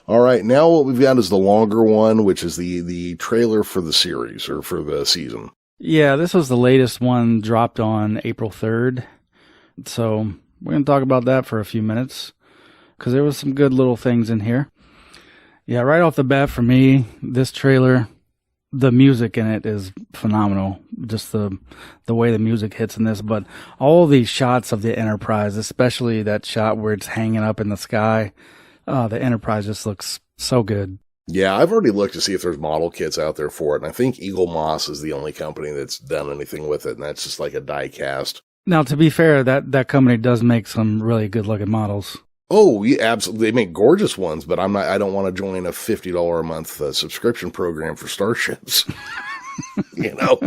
All right, now what we've got is the longer one, which is the trailer for the series, or for the season. Yeah, this was the latest one, dropped on April 3rd. So we're going to talk about that for a few minutes, because there was some good little things in here. Yeah, right off the bat for me, this trailer, the music in it is phenomenal. Just the way the music hits in this, but all these shots of the Enterprise, especially that shot where it's hanging up in the sky, the Enterprise just looks so good. Yeah, I've already looked to see if there's model kits out there for it, and I think Eagle Moss is the only company that's done anything with it, and that's just like a die cast. Now, to be fair, that company does make some really good-looking models. Oh, yeah, absolutely. They make gorgeous ones, but I don't want to join a $50 a month subscription program for starships. You know,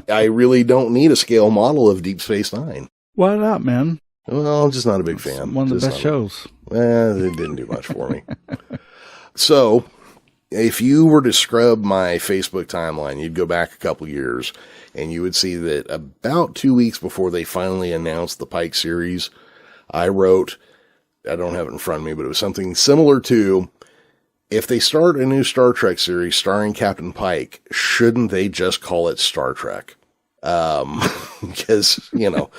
I really don't need a scale model of Deep Space Nine. Why not, man? Well, I'm just not a big fan. It's one of the best shows. It didn't do much for me. So, if you were to scrub my Facebook timeline, you'd go back a couple years, and you would see that about 2 weeks before they finally announced the Pike series, I wrote, I don't have it in front of me, but it was something similar to, if they start a new Star Trek series starring Captain Pike, shouldn't they just call it Star Trek? Because, you know,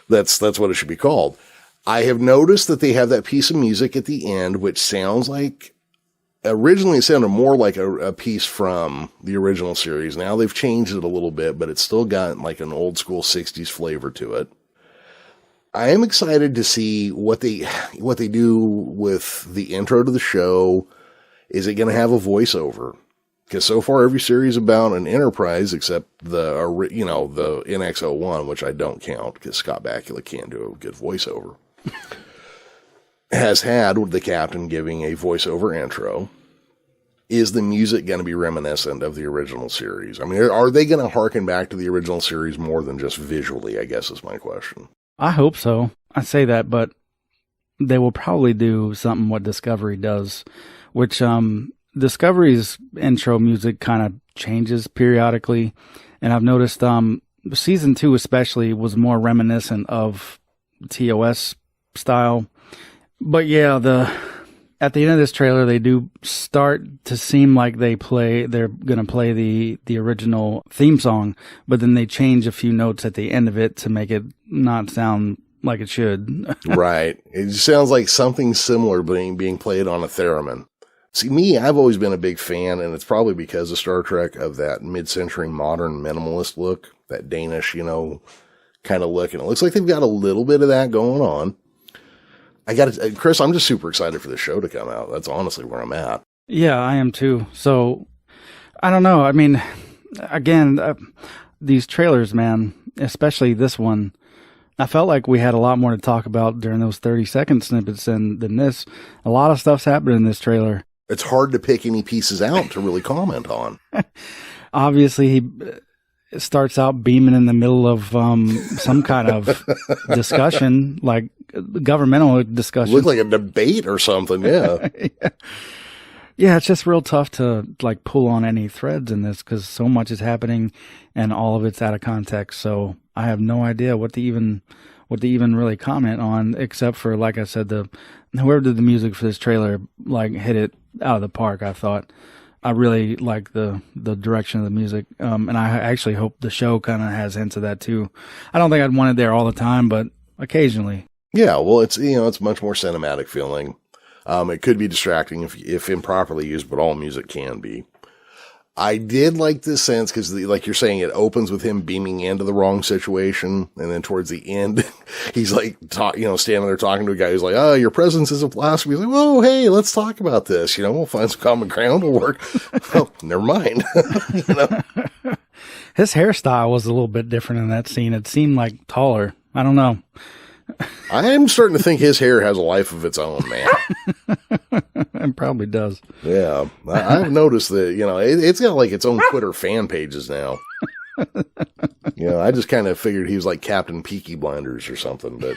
that's what it should be called. I have noticed that they have that piece of music at the end, which sounds like, originally it sounded more like a piece from the original series. Now they've changed it a little bit, but it's still got like an old school 60s flavor to it. I am excited to see what they do with the intro to the show. Is it going to have a voiceover? Because so far every series about an Enterprise, except the NX-01, which I don't count because Scott Bakula can't do a good voiceover, has had the captain giving a voiceover intro. Is the music going to be reminiscent of the original series? I mean, are they going to harken back to the original series more than just visually, I guess is my question. I hope so. I say that, but they will probably do something what Discovery does, which Discovery's intro music kind of changes periodically. And I've noticed season 2 especially was more reminiscent of TOS style. But yeah, at the end of this trailer, they do start to seem like they're going to play the original theme song, but then they change a few notes at the end of it to make it not sound like it should. Right. It sounds like something similar being played on a theremin. See, me, I've always been a big fan, and it's probably because of Star Trek, of that mid-century modern minimalist look, that Danish, kind of look. And it looks like they've got a little bit of that going on. Chris, I'm just super excited for the show to come out. That's honestly where I'm at. Yeah, I am too. So, I don't know. I mean, again, these trailers, man, especially this one, I felt like we had a lot more to talk about during those 30-second snippets than this. A lot of stuff's happened in this trailer. It's hard to pick any pieces out to really comment on. Obviously, he starts out beaming in the middle of some kind of discussion, like governmental discussion. Looked like a debate or something, yeah. Yeah, it's just real tough to like pull on any threads in this because so much is happening and all of it's out of context. So I have no idea what to even really comment on, except for, like I said, whoever did the music for this trailer like hit it out of the park. I thought I really like the direction of the music, and I actually hope the show kind of has hints of that too. I don't think I'd want it there all the time, but occasionally. Yeah, well, it's much more cinematic feeling. It could be distracting if improperly used, but all music can be. I did like this sense because, like you're saying, it opens with him beaming into the wrong situation, and then towards the end, he's like, standing there talking to a guy who's like, "Oh, your presence is a philosophy." He's like, "Whoa, hey, let's talk about this. We'll find some common ground. It'll work." Oh, never mind. His hairstyle was a little bit different in that scene. It seemed like taller. I don't know. I'm starting to think his hair has a life of its own, man. It probably does. Yeah. I've noticed that, it's got like its own Twitter fan pages now. I just kind of figured he was like Captain Peaky Blinders or something, but,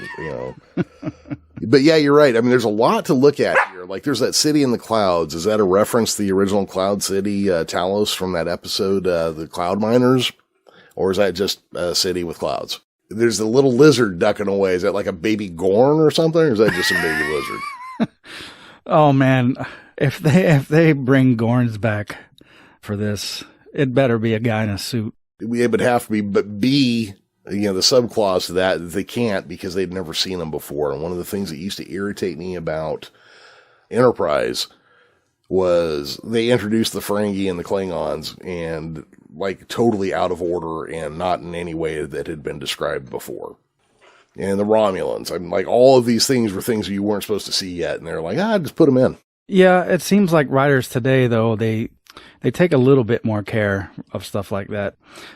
But yeah, you're right. I mean, there's a lot to look at here. Like there's that city in the clouds. Is that a reference to the original Cloud City, Talos from that episode, The Cloud Miners? Or is that just a city with clouds? There's the little lizard ducking away. Is that like a baby Gorn or something? Or is that just a baby lizard? Oh man, if they bring Gorns back for this, it better be a guy in a suit. It would have to be, but B, the subclause to that, they can't because they'd never seen them before. And one of the things that used to irritate me about Enterprise was they introduced the Ferengi and the Klingons and like totally out of order and not in any way that had been described before. And the Romulans, I'm like, all of these things were things that you weren't supposed to see yet. And they're like, just put them in. Yeah, it seems like writers today, though, they take a little bit more care of stuff like that.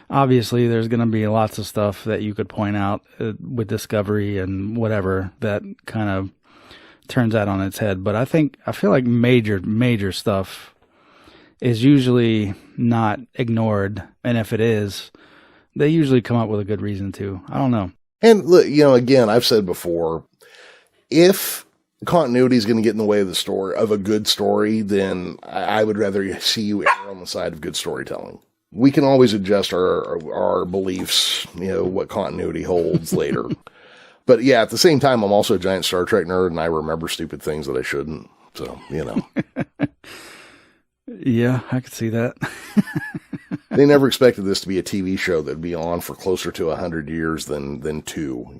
Obviously, there's going to be lots of stuff that you could point out with Discovery and whatever that kind of turns that on its head. But I feel like major stuff is usually not ignored. And if it is, they usually come up with a good reason to. I don't know. And look, again, I've said before, if continuity is going to get in the way of the story, of a good story, then I would rather see you err on the side of good storytelling. We can always adjust our beliefs, what continuity holds later. But yeah, at the same time, I'm also a giant Star Trek nerd and I remember stupid things that I shouldn't. So, Yeah, I could see that. They never expected this to be a TV show that'd be on for closer to 100 years than 2,